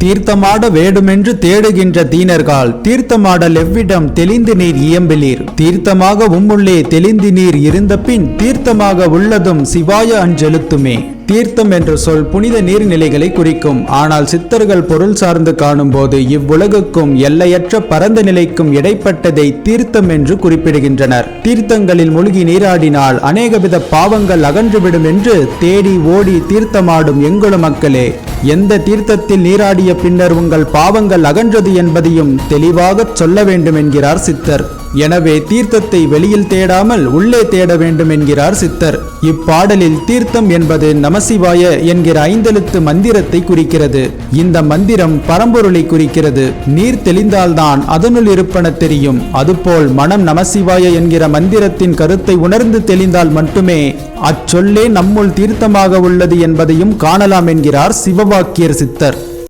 தீர்த்தமாட வேண்டுமென்று தேடுகின்ற தீனர்கால் தீர்த்தமாடல் எவ்விடம் தெளிந்து நீர் இயம்பிலீர். தீர்த்தமாக உம்முள்ளே தெளிந்து நீர் இருந்தபின் தீர்த்தமாக உள்ளதும் சிவாய அஞ்செலுத்துமே. தீர்த்தம் என்ற சொல் புனித நீர்நிலைகளை குறிக்கும். ஆனால் சித்தர்கள் பொருள் சார்ந்து காணும்போது இவ்வுலகுக்கும் எல்லையற்ற பரந்த நிலைக்கும் இடைப்பட்டதை தீர்த்தம் என்று குறிப்பிடுகின்றனர். தீர்த்தங்களில் மூழ்கி நீராடினால் அநேகவித பாவங்கள் அகன்றுவிடும் என்று தேடி ஓடி தீர்த்தமாடும் எங்குள மக்களே, எந்த தீர்த்தத்தில் நீராடிய பின்னர் உங்கள் பாவங்கள் அகன்றது என்பதையும் தெளிவாக சொல்ல வேண்டும் என்கிறார் சித்தர். எனவே தீர்த்தத்தை வெளியில் தேடாமல் உள்ளே தேட வேண்டும் என்கிறார் சித்தர். இப்பாடலில் தீர்த்தம் என்பது நமசிவாய என்கிற 5 எழுத்து மந்திரத்தை குறிக்கிறது. இந்த மந்திரம் பரம்பொருளை குறிக்கிறது. நீர் தெளிந்தால்தான் அதனுள் இருப்பன தெரியும். அதுபோல் மனம் நமசிவாய என்கிற மந்திரத்தின் கருத்தை உணர்ந்து தெளிந்தால் மட்டுமே அச்சொல்லே நம்முள் தீர்த்தமாக உள்ளது என்பதையும் காணலாம் என்கிறார் சிவவாக்கியர் சித்தர்.